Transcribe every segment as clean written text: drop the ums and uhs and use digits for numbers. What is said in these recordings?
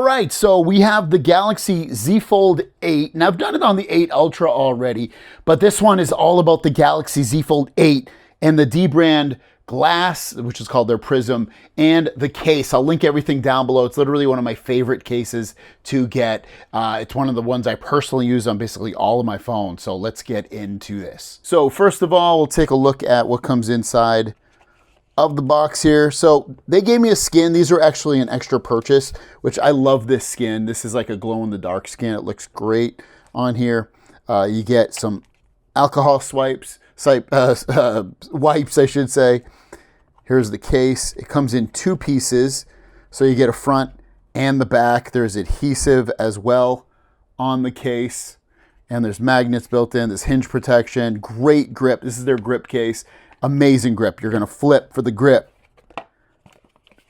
right, so we have the Galaxy Z Fold 8, and I've done it on the 8 Ultra already, but this one is all about the Galaxy Z Fold 8 and the dbrand glass, which is called their Prism, and the case. I'll link everything down below. It's literally one of my favorite cases to get. It's one of the ones I personally use on basically all of my phones, so let's get into this. So first of all, we'll take a look at what comes inside of the box here. So they gave me a skin. These are actually an extra purchase, which I love this skin. This is like a glow-in-the-dark skin. It looks great on here. You get some alcohol wipes, I should say. Here's the case. It comes in 2 pieces, so you get a front and the back. There's adhesive as well on the case, and there's magnets built in. There's hinge protection. Great grip. This is their grip case. Amazing grip. You're going to flip for the grip.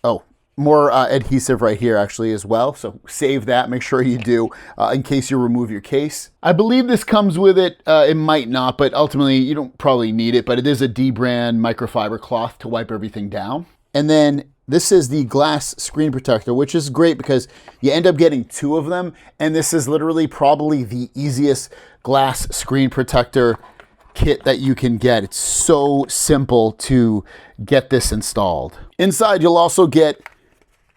Oh, more adhesive right here actually as well. So save that. Make sure you do in case you remove your case. I believe this comes with it. It might not, but ultimately you don't probably need it. But it is a dbrand microfiber cloth to wipe everything down. And then this is the glass screen protector, which is great because you end up getting 2 of them. And this is literally probably the easiest glass screen protector kit that you can get. It's so simple to get this installed. Inside, you'll also get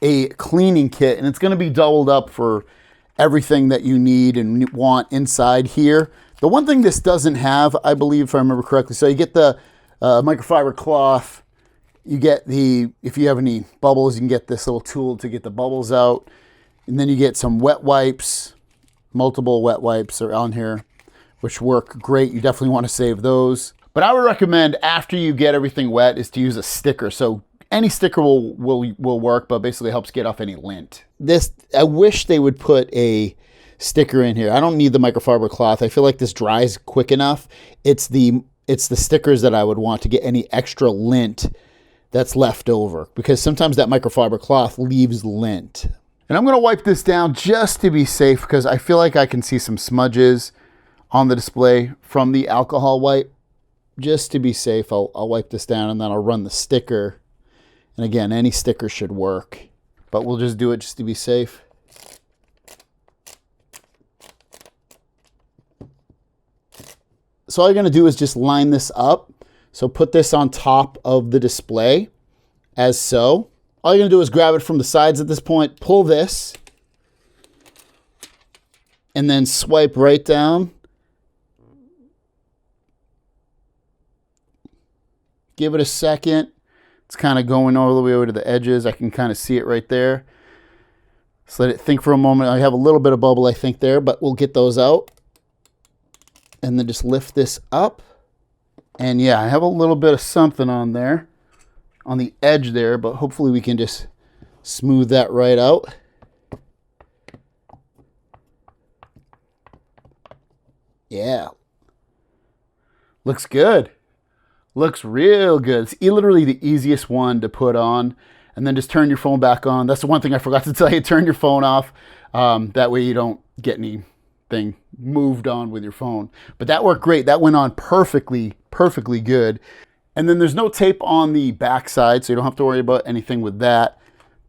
a cleaning kit, and it's going to be doubled up for everything that you need and want inside here. The one thing this doesn't have, I believe, if I remember correctly, so you get the microfiber cloth. You get the, if you have any bubbles, you can get this little tool to get the bubbles out. And then you get some wet wipes. Multiple wet wipes are on here, which work great. You definitely want to save those. But I would recommend after you get everything wet is to use a sticker. So any sticker will work, but basically helps get off any lint. This, I wish they would put a sticker in here. I don't need the microfiber cloth. I feel like this dries quick enough. It's the stickers that I would want to get any extra lint that's left over, because sometimes that microfiber cloth leaves lint. And I'm going to wipe this down just to be safe, because I feel like I can see some smudges on the display from the alcohol wipe. Just to be safe, I'll wipe this down, and then I'll run the sticker. And again, any sticker should work, but we'll just do it just to be safe. So all you're going to do is just line this up. So put this on top of the display as so. All you're going to do is grab it from the sides at this point, pull this, and then swipe right down. Give it a second. It's kind of going all the way over to the edges. I can kind of see it right there. Just let it think for a moment. I have a little bit of bubble, I think, there, but we'll get those out. And then just lift this up. And yeah, I have a little bit of something on there, on the edge there, but hopefully we can just smooth that right out. Yeah. Looks good. Looks real good. It's literally the easiest one to put on, and then just turn your phone back on. That's the one thing I forgot to tell you. Turn your phone off. That way you don't get anything moved on with your phone. But that worked great. That went on perfectly good. And then there's no tape on the back side, so you don't have to worry about anything with that.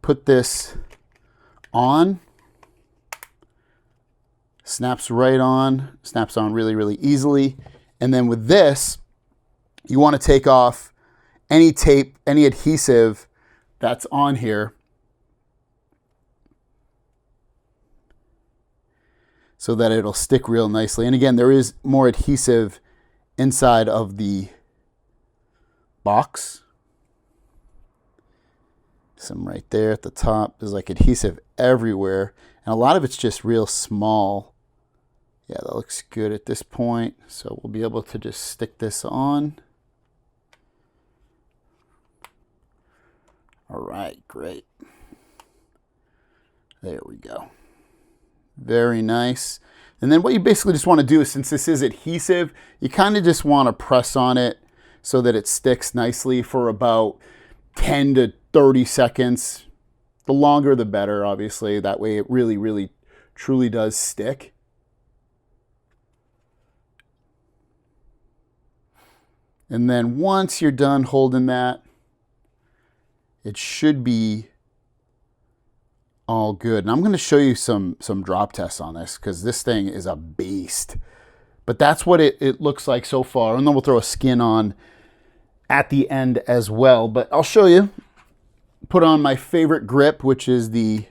Put this on. Snaps right on. Snaps on really, really easily. And then with this, you want to take off any tape, any adhesive that's on here, so that it'll stick real nicely. And again, there is more adhesive inside of the box. Some right there at the top. There's like adhesive everywhere, and a lot of it's just real small. Yeah, that looks good at this point. So we'll be able to just stick this on. All right, great. There we go. Very nice. And then what you basically just want to do is, since this is adhesive, you kind of just want to press on it so that it sticks nicely for about 10 to 30 seconds. The longer, the better, obviously. That way it really, really, truly does stick. And then once you're done holding that, it should be all good. And I'm going to show you some drop tests on this because this thing is a beast. But that's what it looks like so far. And then we'll throw a skin on at the end as well. But I'll show you. Put on my favorite grip, which is the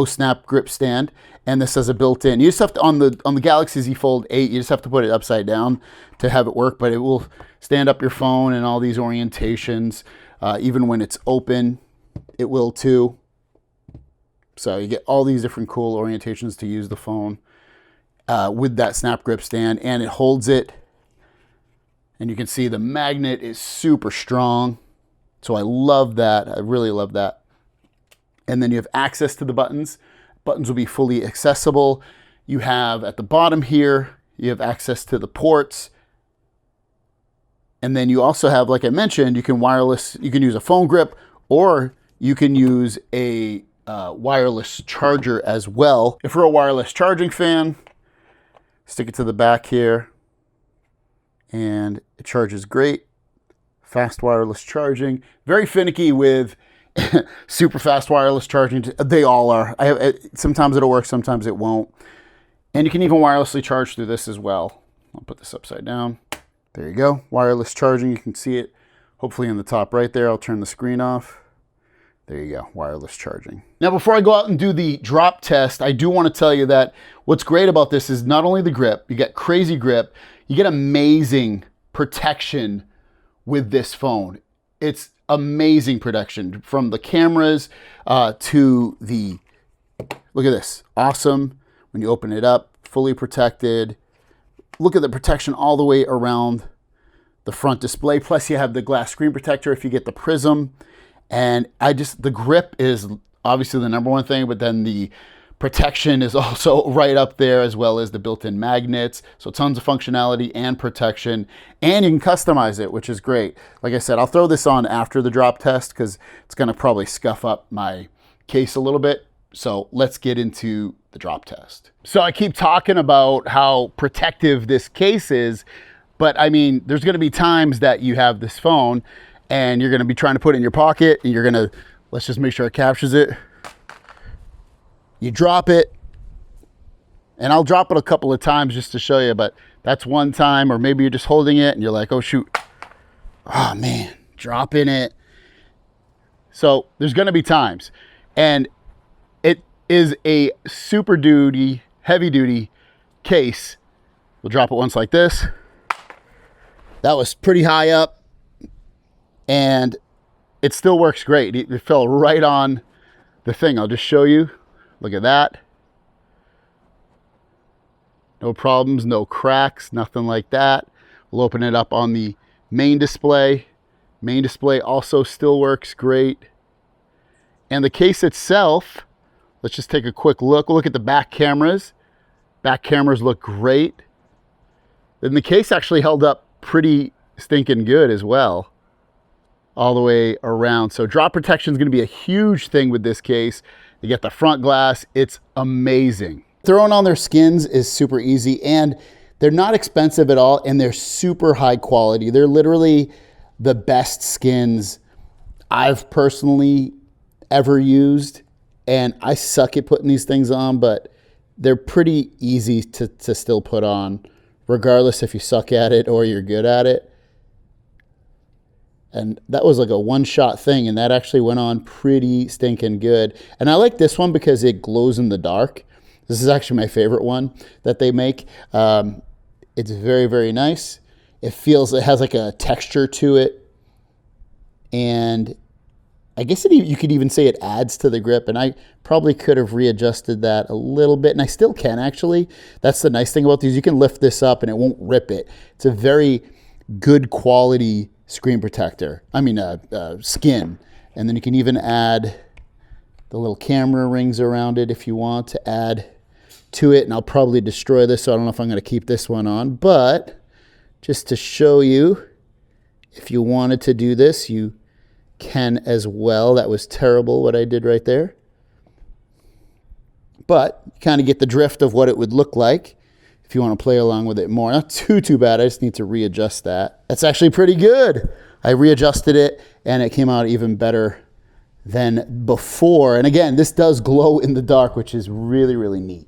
Snap grip stand. And this has a built-in. You just have to, on the Galaxy Z Fold 8, you just have to put it upside down to have it work. But it will stand up your phone in all these orientations. Even when it's open, it will too. So you get all these different cool orientations to use the phone with that Snap grip stand, and it holds it. And you can see the magnet is super strong. So I love that. I really love that. And then you have access to the buttons. Buttons will be fully accessible. You have at the bottom here, you have access to the ports. And then you also have, like I mentioned, you can use a phone grip, or you can use a wireless charger as well. If you're a wireless charging fan, stick it to the back here and it charges great. Fast wireless charging, very finicky with super fast wireless charging. They all are. Sometimes it'll work, sometimes it won't. And you can even wirelessly charge through this as well. I'll put this upside down. There you go. Wireless charging. You can see it hopefully in the top right there. I'll turn the screen off. There you go. Wireless charging. Now, before I go out and do the drop test, I do want to tell you that what's great about this is not only the grip, you get crazy grip, you get amazing protection with this phone. It's amazing protection from the cameras to the, look at this, awesome. When you open it up, fully protected. Look at the protection all the way around the front display. Plus you have the glass screen protector if you get the Prism. And the grip is obviously the number one thing, but then the protection is also right up there, as well as the built-in magnets. So tons of functionality and protection, and you can customize it, which is great. Like I said, I'll throw this on after the drop test because it's gonna probably scuff up my case a little bit. So let's get into the drop test. So I keep talking about how protective this case is, but I mean, there's gonna be times that you have this phone and you're gonna be trying to put it in your pocket and you're gonna, let's just make sure it captures it. You drop it, and I'll drop it a couple of times just to show you, but that's one time, or maybe you're just holding it and you're like, oh shoot, oh man, dropping it. So there's gonna be times, and it is a super duty, heavy duty case. We'll drop it once like this. That was pretty high up, and it still works great. It fell right on the thing. I'll just show you. Look at that. No problems, no cracks, nothing like that. We'll open it up on the main display. Main display also still works great. And the case itself, let's just take a quick look. We'll look at the back cameras. Back cameras look great. Then the case actually held up pretty stinking good as well, all the way around. So drop protection is going to be a huge thing with this case. You get the front glass. It's amazing. Throwing on their skins is super easy, and they're not expensive at all, and they're super high quality. They're literally the best skins I've personally ever used, and I suck at putting these things on, but they're pretty easy to still put on, regardless if you suck at it or you're good at it. And that was like a one-shot thing, and that actually went on pretty stinking good. And I like this one because it glows in the dark. This is actually my favorite one that they make. It's very, very nice. It has like a texture to it. And I guess you could even say it adds to the grip. And I probably could have readjusted that a little bit. And I still can, actually. That's the nice thing about these. You can lift this up and it won't rip it. It's a very good quality screen protector. Skin. And then you can even add the little camera rings around it if you want to add to it. And I'll probably destroy this, so I don't know if I'm going to keep this one on. But just to show you, if you wanted to do this, you can as well. That was terrible what I did right there. But you kind of get the drift of what it would look like if you want to play along with it more. Not too bad. I just need to readjust that. That's actually pretty good. I readjusted it and it came out even better than before. And again, this does glow in the dark, which is really, really neat.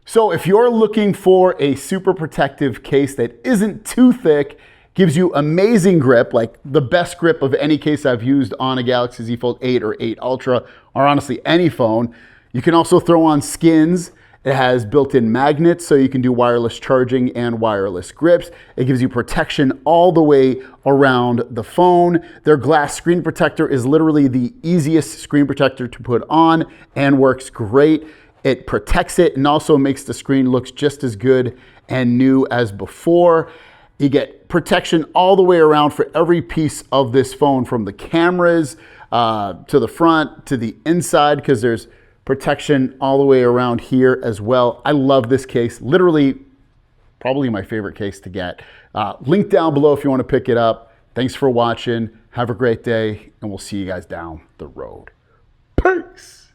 So if you're looking for a super protective case that isn't too thick, gives you amazing grip, like the best grip of any case I've used on a Galaxy Z Fold 8 or 8 Ultra, or honestly any phone. You can also throw on skins. It has built-in magnets, so you can do wireless charging and wireless grips. It gives you protection all the way around the phone. Their glass screen protector is literally the easiest screen protector to put on and works great. It protects it and also makes the screen look just as good and new as before. You get protection all the way around for every piece of this phone, from the cameras to the front to the inside, because there's protection all the way around here as well. I love this case. Literally, probably my favorite case to get. Link down below if you want to pick it up. Thanks for watching. Have a great day, and we'll see you guys down the road. Peace.